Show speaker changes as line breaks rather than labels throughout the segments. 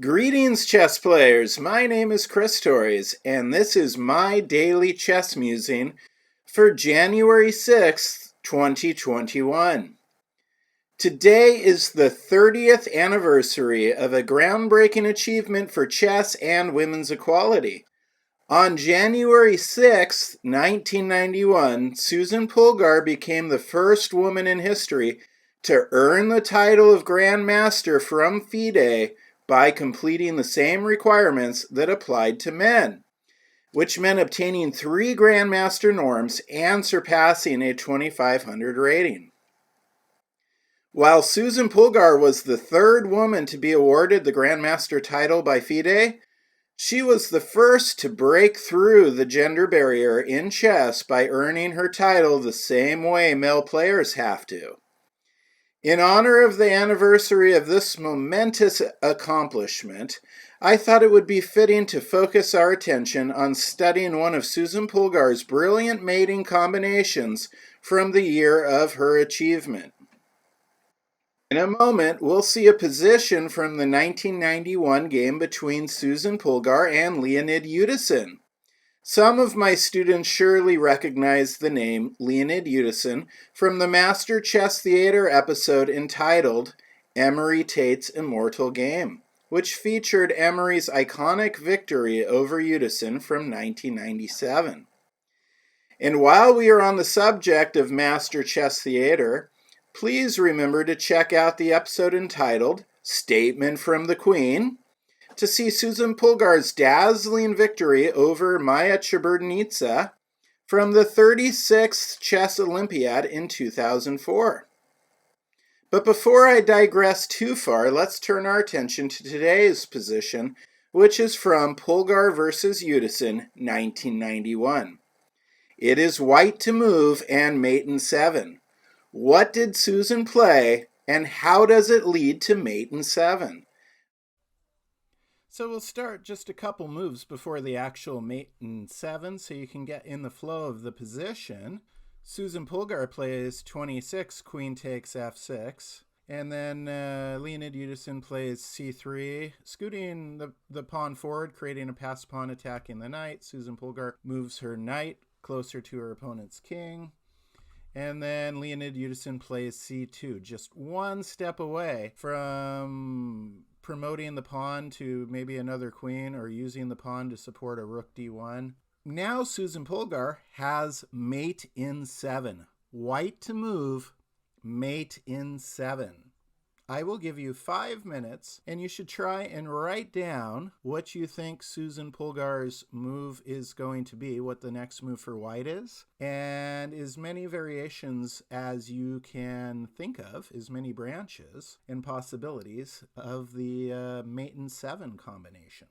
Greetings, chess players. My name is Chris Torres, and this is my daily chess musing for January 6th, 2021. Today is the 30th anniversary of a groundbreaking achievement for chess and women's equality. On January 6, 1991, Susan Polgar became the first woman in history to earn the title of Grandmaster from FIDE by completing the same requirements that applied to men, which meant obtaining 3 Grandmaster norms and surpassing a 2500 rating. While Susan Polgar was the third woman to be awarded the Grandmaster title by FIDE, she was the first to break through the gender barrier in chess by earning her title the same way male players have to. In honor of the anniversary of this momentous accomplishment, I thought it would be fitting to focus our attention on studying one of Susan Polgar's brilliant mating combinations from the year of her achievement. In a moment, we'll see a position from the 1991 game between Susan Polgar and Leonid Yudisin. Some of my students surely recognize the name Leonid Yudisin from the Master Chess Theater episode entitled Emery Tate's Immortal Game, which featured Emery's iconic victory over Yudisin from 1997. And while we are on the subject of Master Chess Theater, please remember to check out the episode entitled Statement from the Queen to see Susan Polgar's dazzling victory over Maya Cheburdnitsa from the 36th Chess Olympiad in 2004. But before I digress too far, let's turn our attention to today's position, which is from Polgar versus Yudisin, 1991. It is white to move and mate in 7. What did Susan play, and how does it lead to mate in 7? So we'll start just a couple moves before the actual mate in 7 so you can get in the flow of the position. Susan Polgar plays 26, queen takes f6. And then Leonid Yudisin plays c3, scooting the pawn forward, creating a passed pawn attacking the knight. Susan Polgar moves her knight closer to her opponent's king. And then Leonid Yudisin plays c2, just one step away from promoting the pawn to maybe another queen or using the pawn to support a rook d1. Now Susan Polgar has mate in 7. White to move, mate in 7. I will give you 5 minutes, and you should try and write down what you think Susan Polgar's move is going to be, what the next move for white is, and as many variations as you can think of, as many branches and possibilities of the mate in 7 combination.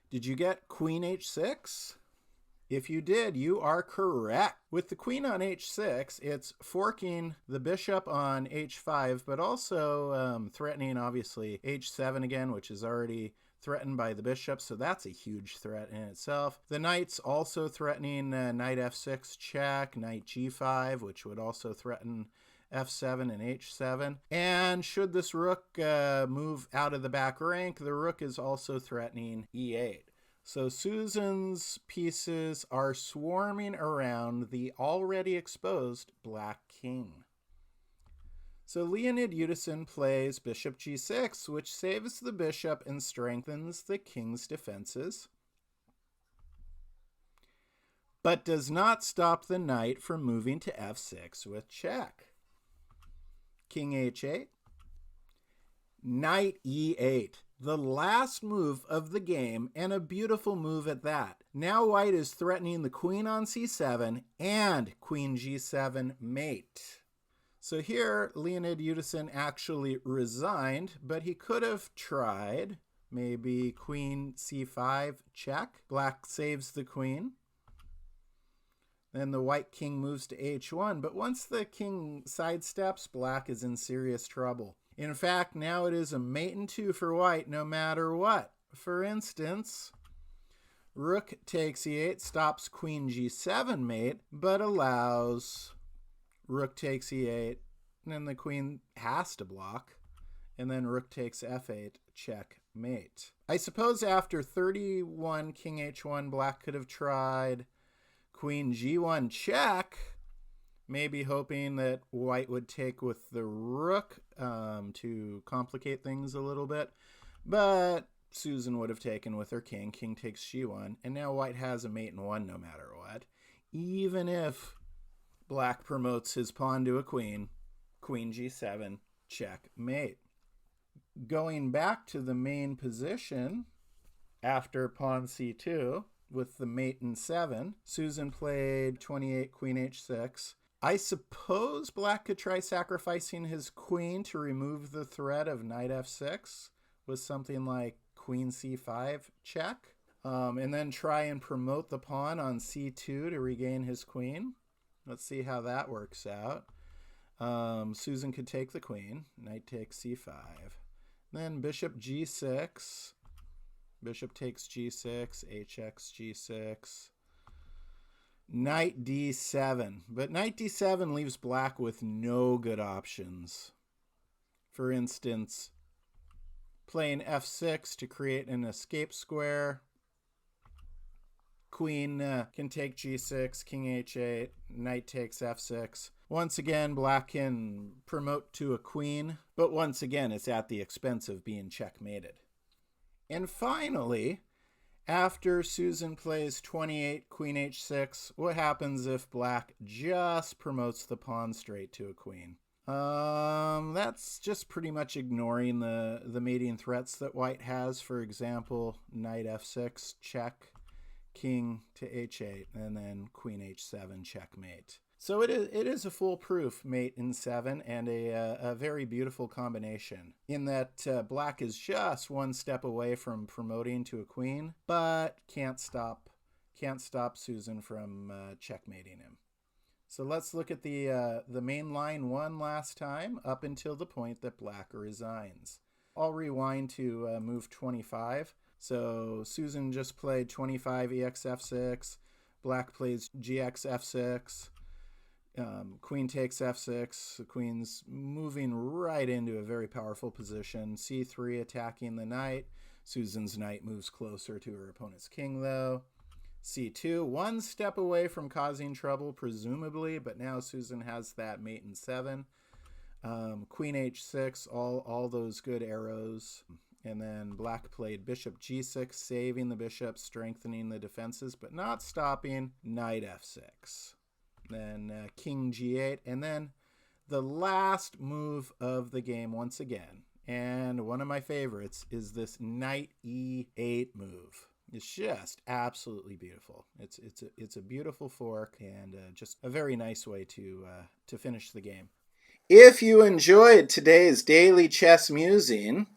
Did you get queen h6? If you did, you are correct. With the queen on h6, it's forking the bishop on h5, but also threatening, obviously, h7 again, which is already threatened by the bishop, so that's a huge threat in itself. The knight's also threatening knight f6 check, knight g5, which would also threaten f7 and h7. And should this rook move out of the back rank, the rook is also threatening e8. So Susan's pieces are swarming around the already exposed black king. So Leonid Udison plays bishop g6, which saves the bishop and strengthens the king's defenses, but does not stop the knight from moving to f6 with check. King h8, knight e8. The last move of the game, and a beautiful move at that. Now white is threatening the queen on c7 and queen g7 mate. So here, Leonid Udison actually resigned, but he could have tried maybe queen c5 check. Black saves the queen. Then the white king moves to h1, but once the king sidesteps, black is in serious trouble. In fact, now it is a mate in 2 for white no matter what. For instance, rook takes e8, stops queen g7 mate, but allows rook takes e8, and then the queen has to block, and then rook takes f8, checkmate. I suppose after 31 king h1, black could have tried queen g1 check, maybe hoping that white would take with the rook to complicate things a little bit. But Susan would have taken with her king. King takes g1. And now white has a mate in 1 no matter what. Even if black promotes his pawn to a queen, queen g7, checkmate. Going back to the main position after pawn c2 with the mate in 7, Susan played 28 queen h6. I suppose black could try sacrificing his queen to remove the threat of knight f6 with something like queen c5 check, and then try and promote the pawn on c2 to regain his queen. Let's see how that works out. Susan could take the queen. Knight takes c5. Then bishop g6. Bishop takes g6, hx g6. Knight d7, but knight d7 leaves black with no good options. For instance, playing f6 to create an escape square. Queen can take g6, king h8, knight takes f6. Once again, black can promote to a queen, but once again, it's at the expense of being checkmated. And finally, after Susan plays 28 queen h6, what happens if black just promotes the pawn straight to a queen? That's just pretty much ignoring the mating threats that white has. For example, knight f6 check, king to h8, and then queen h7 checkmate. So it is a foolproof mate in 7 and a very beautiful combination in that black is just one step away from promoting to a queen, but can't stop Susan from checkmating him. So let's look at the main line one last time up until the point that black resigns. I'll rewind to move 25. So Susan just played 25 ex f6. Black plays gx f6. Queen takes f6. The queen's moving right into a very powerful position. c3 attacking the knight. Susan's knight moves closer to her opponent's king, though. c2, one step away from causing trouble, presumably, but now Susan has that mate in 7. Queen h6, all those good arrows. And then black played bishop g6, saving the bishop, strengthening the defenses, but not stopping knight f6. Then king g8, and then the last move of the game once again. And one of my favorites is this knight e8 move. It's just absolutely beautiful. It's a beautiful fork and just a very nice way to finish the game. If you enjoyed today's Daily Chess Musing,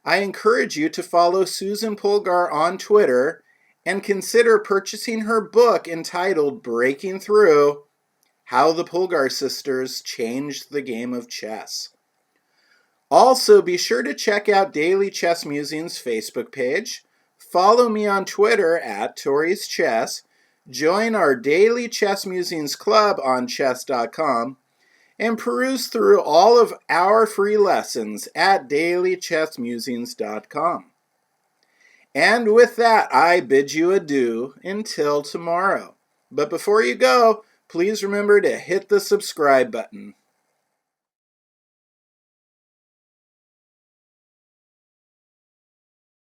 I encourage you to follow Susan Polgar on Twitter and consider purchasing her book entitled Breaking Through: How the Polgar Sisters Changed the Game of Chess. Also, be sure to check out Daily Chess Musings' Facebook page, follow me on Twitter at Torres Chess, join our Daily Chess Musings Club on chess.com, and peruse through all of our free lessons at dailychessmusings.com. And with that, I bid you adieu until tomorrow. But before you go, please remember to hit the subscribe button.